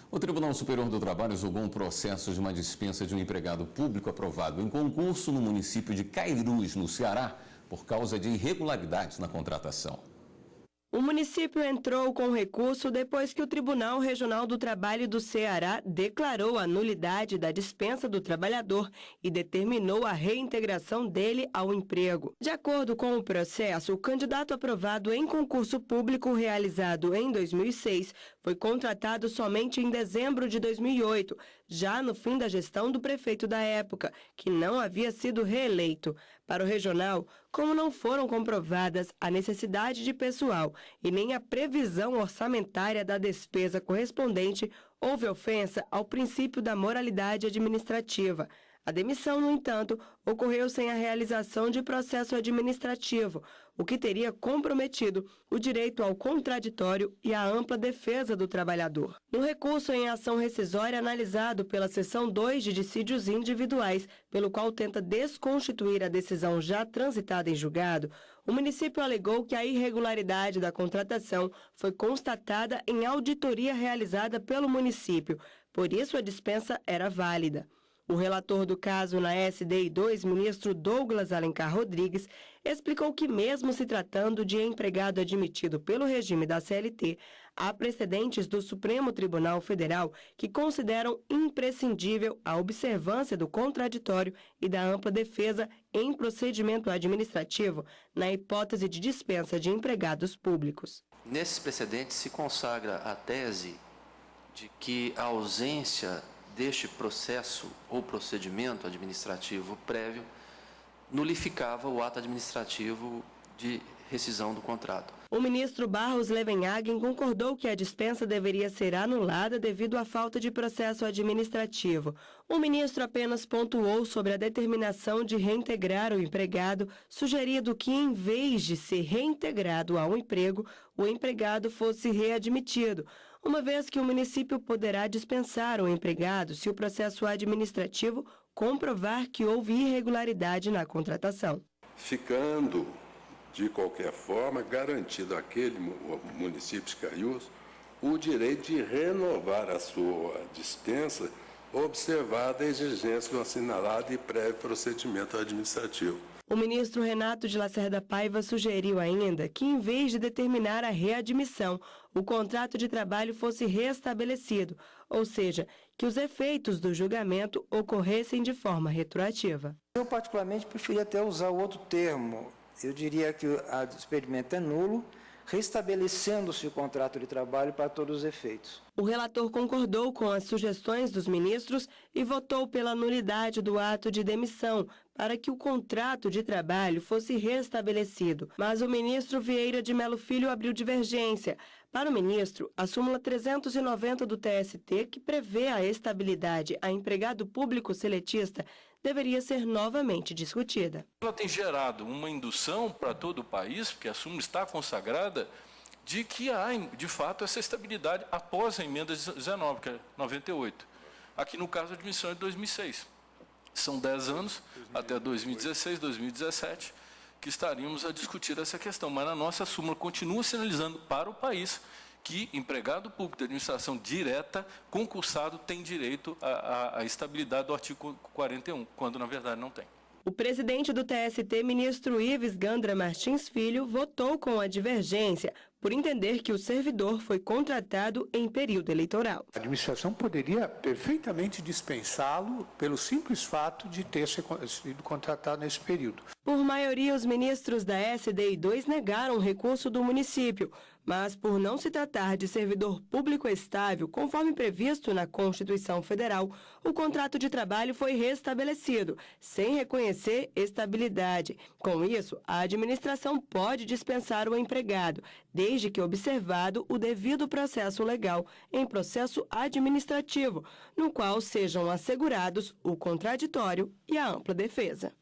O Tribunal Superior do Trabalho julgou um processo de uma dispensa de um empregado público aprovado em concurso no município de Cairus, no Ceará, por causa de irregularidades na contratação. O município entrou com recurso depois que o Tribunal Regional do Trabalho do Ceará declarou a nulidade da dispensa do trabalhador e determinou a reintegração dele ao emprego. De acordo com o processo, o candidato aprovado em concurso público realizado em 2006 foi contratado somente em dezembro de 2008, já no fim da gestão do prefeito da época, que não havia sido reeleito. Para o regional, como não foram comprovadas a necessidade de pessoal e nem a previsão orçamentária da despesa correspondente, houve ofensa ao princípio da moralidade administrativa. A demissão, no entanto, ocorreu sem a realização de processo administrativo, o que teria comprometido o direito ao contraditório e à ampla defesa do trabalhador. No recurso em ação rescisória analisado pela seção 2 de dissídios individuais, pelo qual tenta desconstituir a decisão já transitada em julgado, o município alegou que a irregularidade da contratação foi constatada em auditoria realizada pelo município, por isso a dispensa era válida. O relator do caso na SDI 2, ministro Douglas Alencar Rodrigues, explicou que mesmo se tratando de empregado admitido pelo regime da CLT, há precedentes do Supremo Tribunal Federal que consideram imprescindível a observância do contraditório e da ampla defesa em procedimento administrativo na hipótese de dispensa de empregados públicos. Nesses precedentes se consagra a tese de que a ausência deste processo ou procedimento administrativo prévio nulificava o ato administrativo de rescisão do contrato. O ministro Barros Levenhagen concordou que a dispensa deveria ser anulada devido à falta de processo administrativo. O ministro apenas pontuou sobre a determinação de reintegrar o empregado, sugerindo que, em vez de ser reintegrado ao emprego, o empregado fosse readmitido, uma vez que o município poderá dispensar o empregado se o processo administrativo comprovar que houve irregularidade na contratação. Ficando, de qualquer forma, garantido àquele município de Cairus o direito de renovar a sua dispensa, observada a exigência do assinalado e prévio procedimento administrativo. O ministro Renato de Lacerda Paiva sugeriu ainda que, em vez de determinar a readmissão, o contrato de trabalho fosse restabelecido, ou seja, que os efeitos do julgamento ocorressem de forma retroativa. Eu, particularmente, preferia até usar o outro termo. Eu diria que o despedimento é nulo, restabelecendo-se o contrato de trabalho para todos os efeitos. O relator concordou com as sugestões dos ministros e votou pela nulidade do ato de demissão para que o contrato de trabalho fosse restabelecido. Mas o ministro Vieira de Melo Filho abriu divergência. Para o ministro, a súmula 390 do TST, que prevê a estabilidade a empregado público seletista, deveria ser novamente discutida. Ela tem gerado uma indução para todo o país, porque a súmula está consagrada, de que há, de fato, essa estabilidade após a emenda 19, que é 98. Aqui, no caso, a admissão é de 2006. São 10 anos, até 2016, 2017, que estaríamos a discutir essa questão. Mas a nossa súmula continua sinalizando para o país que empregado público de administração direta, concursado, tem direito à estabilidade do artigo 41, quando, na verdade, não tem. O presidente do TST, ministro Ives Gandra Martins Filho, votou com a divergência, por entender que o servidor foi contratado em período eleitoral. A administração poderia perfeitamente dispensá-lo pelo simples fato de ter sido contratado nesse período. Por maioria, os ministros da SDI 2 negaram o recurso do município, mas por não se tratar de servidor público estável, conforme previsto na Constituição Federal, o contrato de trabalho foi restabelecido, sem reconhecer estabilidade. Com isso, a administração pode dispensar o empregado, desde que observado o devido processo legal em processo administrativo, no qual sejam assegurados o contraditório e a ampla defesa.